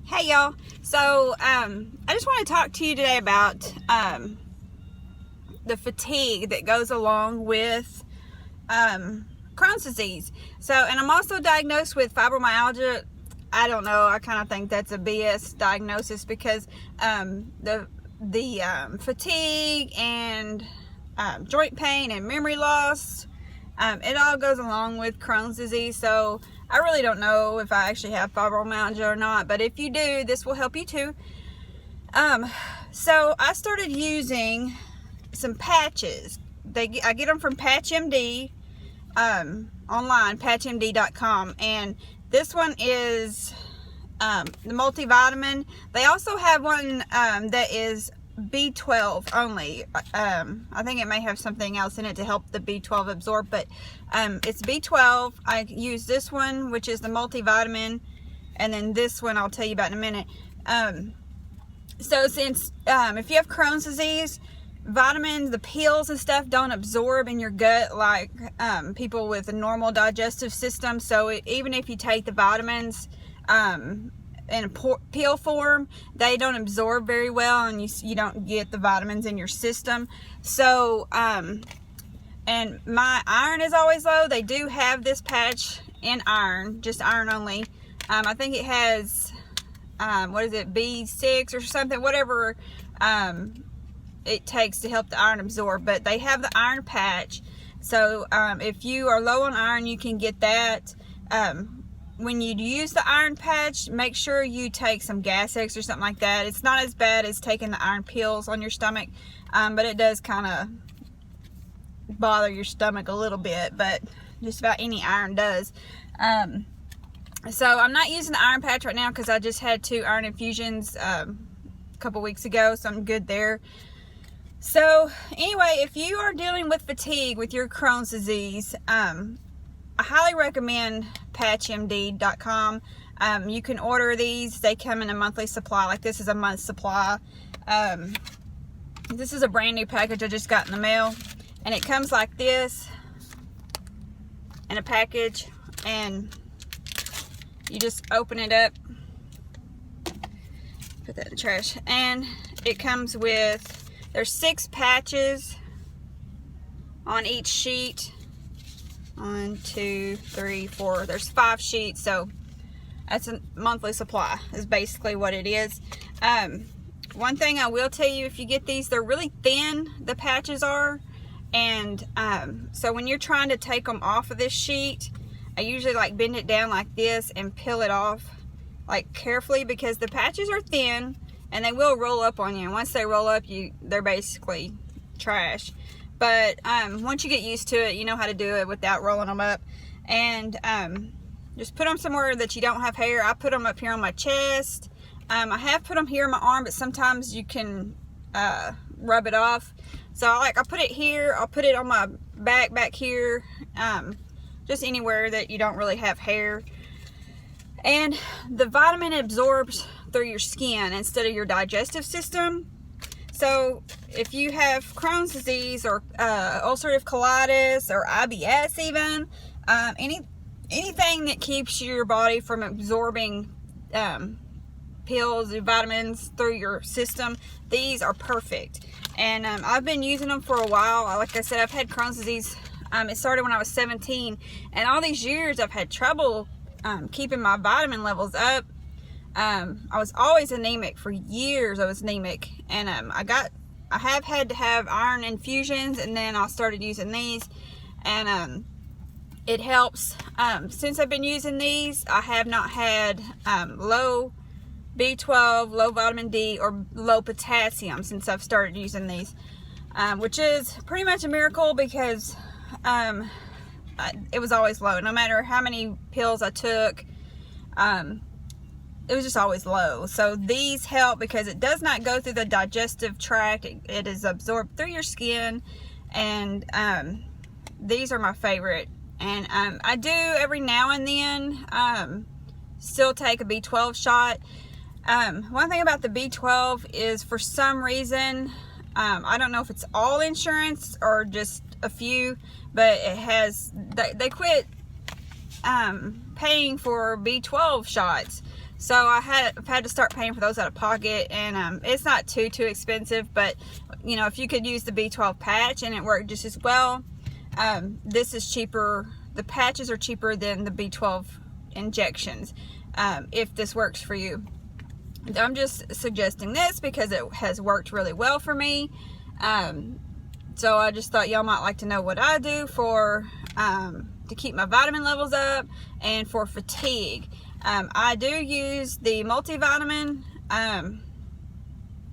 Hey y'all, so I just want to talk to you today about the fatigue that goes along with Crohn's disease. And I'm also diagnosed with fibromyalgia. I don't know, I kind of think that's a BS diagnosis because the fatigue and joint pain and memory loss, it all goes along with Crohn's disease. So I really don't know if I actually have fibromyalgia or not, but if you do, this will help you too. So I started using some patches. I get them from PatchMD online, patchmd.com, and this one is the multivitamin. They also have one that is B12 only. I think it may have something else in it to help the B12 absorb, but it's B12. I use this one, which is the multivitamin, and then this one I'll tell you about in a minute. So since if you have Crohn's disease, vitamins, the pills and stuff don't absorb in your gut like people with a normal digestive system. So even if you take the vitamins in a pill form, they don't absorb very well, and you don't get the vitamins in your system. So and my iron is always low. They do have this patch in iron, just iron only. I think it has what is it, B6 or something, whatever it takes to help the iron absorb, but they have the iron patch. So if you are low on iron, you can get that. When you use the iron patch, make sure you take some Gas X or something like that. It's not as bad as taking the iron pills on your stomach, but it does kind of bother your stomach a little bit, but just about any iron does. So I'm not using the iron patch right now because I just had 2 iron infusions a couple weeks ago, so I'm good there. So anyway, if you are dealing with fatigue with your Crohn's disease, I highly recommend patchmd.com. You can order these. They come in a monthly supply. Like this is a month's supply. This is a brand new package I just got in the mail, and it comes like this in a package, and you just open it up, put that in the trash, and it comes with, there's 6 patches on each sheet. 1, 2, 3, 4. There's 5 sheets, so that's a monthly supply is basically what it is. One thing I will tell you, if you get these, they're really thin, the patches are, and so when you're trying to take them off of this sheet, I usually like bend it down like this and peel it off like carefully, because the patches are thin and they will roll up on you, and once they roll up, they're basically trash. But once you get used to it, you know how to do it without rolling them up. And just put them somewhere that you don't have hair. I put them up here on my chest. I have put them here in my arm, but sometimes you can rub it off. So I put it here. I'll put it on my back here. Just anywhere that you don't really have hair. And the vitamin absorbs through your skin instead of your digestive system. So if you have Crohn's disease or ulcerative colitis or IBS even, anything that keeps your body from absorbing pills and vitamins through your system, these are perfect. And I've been using them for a while. Like I said, I've had Crohn's disease. It started when I was 17, and all these years I've had trouble keeping my vitamin levels up. I was always anemic for years. I was anemic, and I have had to have iron infusions, and then I started using these, and it helps. Since I've been using these, I have not had low B12, low vitamin D, or low potassium since I've started using these, which is pretty much a miracle, because it was always low. No matter how many pills I took, it was just always low. So these help because it does not go through the digestive tract. It is absorbed through your skin, and these are my favorite. And I do every now and then still take a B12 shot. One thing about the B12 is, for some reason, I don't know if it's all insurance or just a few, but it has, they quit paying for B12 shots. So I've had to start paying for those out of pocket, and it's not too expensive, but you know, if you could use the B12 patch and it worked just as well, this is cheaper. The patches are cheaper than the B12 injections, if this works for you. I'm just suggesting this because it has worked really well for me. So I just thought y'all might like to know what I do for to keep my vitamin levels up and for fatigue. I do use the multivitamin, and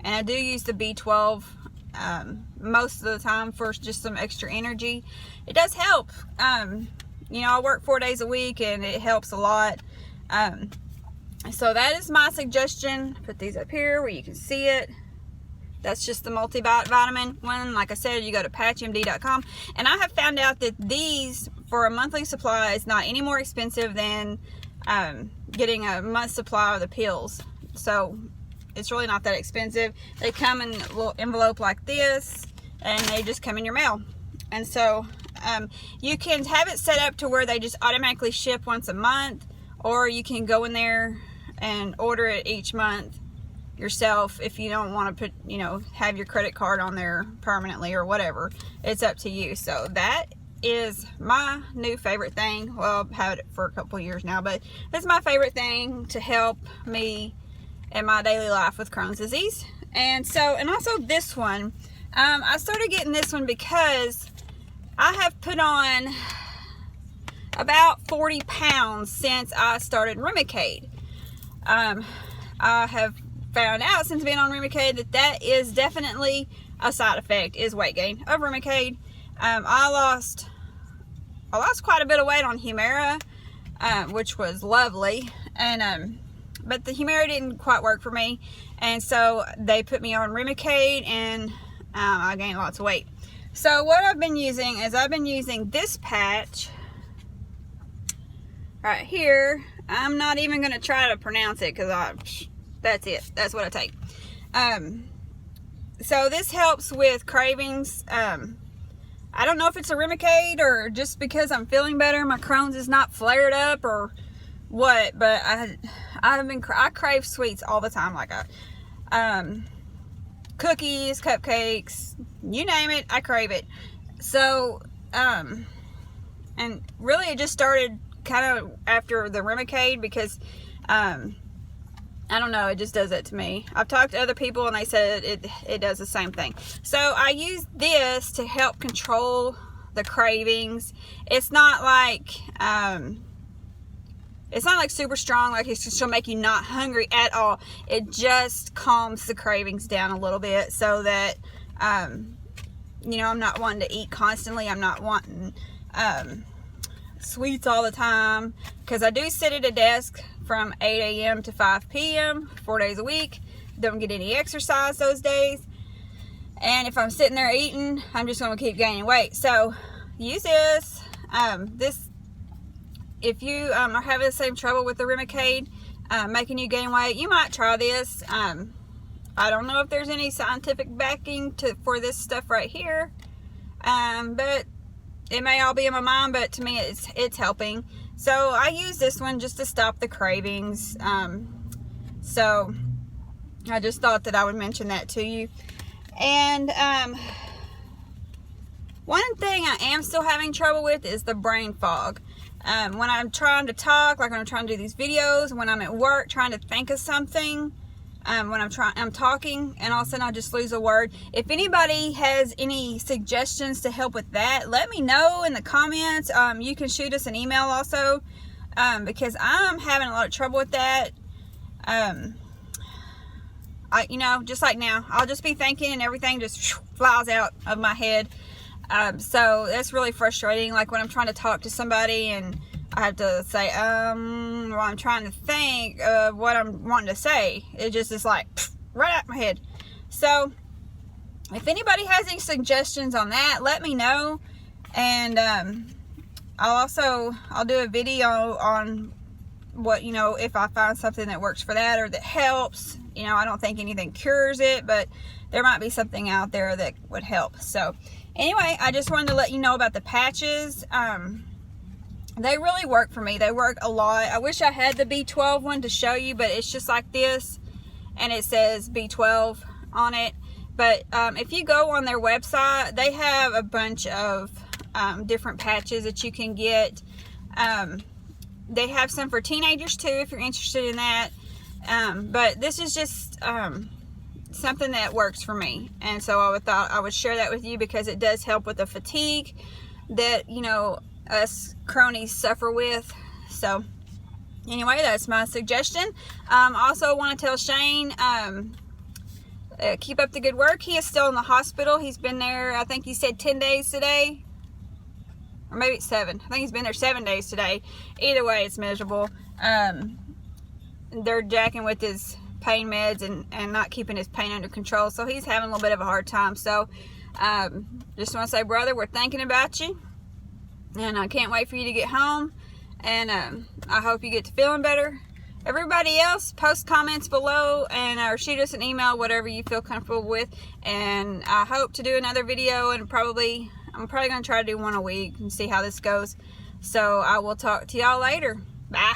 I do use the B12 most of the time for just some extra energy. It does help. You know, I work 4 days a week and it helps a lot. So that is my suggestion. Put these up here where you can see it. That's just the multivitamin one. Like I said, you go to patchmd.com, and I have found out that these for a monthly supply is not any more expensive than getting a month's supply of the pills. So it's really not that expensive. They come in a little envelope like this, and they just come in your mail. And so you can have it set up to where they just automatically ship once a month, or you can go in there and order it each month yourself if you don't want to put, you know, have your credit card on there permanently or whatever. It's up to you. So that is my new favorite thing. Well, I've had it for a couple of years now, but it's my favorite thing to help me in my daily life with Crohn's disease. And so, and also this one, I started getting this one because I have put on about 40 pounds since I started Remicade. I have found out since being on Remicade that is definitely a side effect, is weight gain of Remicade. I lost quite a bit of weight on Humira, which was lovely, and but the Humira didn't quite work for me, and so they put me on Remicade, and I gained lots of weight. So what I've been using is I've been using this patch right here. I'm not even going to try to pronounce it because that's it. That's what I take. So this helps with cravings. I don't know if it's a Remicade or just because I'm feeling better, my Crohn's is not flared up or what, but I crave sweets all the time. Like cookies, cupcakes, you name it, I crave it. So, and really it just started kind of after the Remicade because, I don't know, it just does it to me. I've talked to other people and they said it does the same thing. So I use this to help control the cravings. It's not like super strong, like it's just gonna make you not hungry at all. It just calms the cravings down a little bit so that, you know, I'm not wanting to eat constantly. I'm not wanting sweets all the time, because I do sit at a desk from 8 a.m. to 5 p.m. 4 days a week. Don't get any exercise those days, and if I'm sitting there eating, I'm just going to keep gaining weight. So use this. If you are having the same trouble with the Remicade making you gain weight, you might try this. I don't know if there's any scientific backing for this stuff right here, but it may all be in my mind, but to me it's helping. So I use this one just to stop the cravings. So I just thought that I would mention that to you. And one thing I am still having trouble with is the brain fog. When I'm trying to talk, like when I'm trying to do these videos, when I'm at work trying to think of something, when I'm talking and all of a sudden I just lose a word. If anybody has any suggestions to help with that, let me know in the comments. You can shoot us an email also, because I'm having a lot of trouble with that. You know, just like now, I'll just be thinking and everything just flies out of my head. So that's really frustrating. Like when I'm trying to talk to somebody and I have to say, well, I'm trying to think of what I'm wanting to say. It just is like right out my head. So if anybody has any suggestions on that, let me know. And I'll do a video on what, you know, if I find something that works for that or that helps. You know, I don't think anything cures it, but there might be something out there that would help. So anyway, I just wanted to let you know about the patches. they really work for me. They work a lot. I wish I had the B12 one to show you, but it's just like this, and it says B12 on it. But if you go on their website, they have a bunch of different patches that you can get. They have some for teenagers too, if you're interested in that. But this is just something that works for me, and so I thought I would share that with you because it does help with the fatigue that, you know, us cronies suffer with. So anyway, that's my suggestion. Also want to tell Shane, keep up the good work. He is still in the hospital. He's been there, I think he said 10 days today, or maybe it's 7. I think he's been there 7 days today. Either way, it's miserable. They're jacking with his pain meds and not keeping his pain under control, so he's having a little bit of a hard time. So just want to say, brother, we're thinking about you, and I can't wait for you to get home, and I hope you get to feeling better. Everybody else, post comments below and or shoot us an email, whatever you feel comfortable with, and I hope to do another video, and I'm probably going to try to do one a week and see how this goes. So I will talk to y'all later. Bye.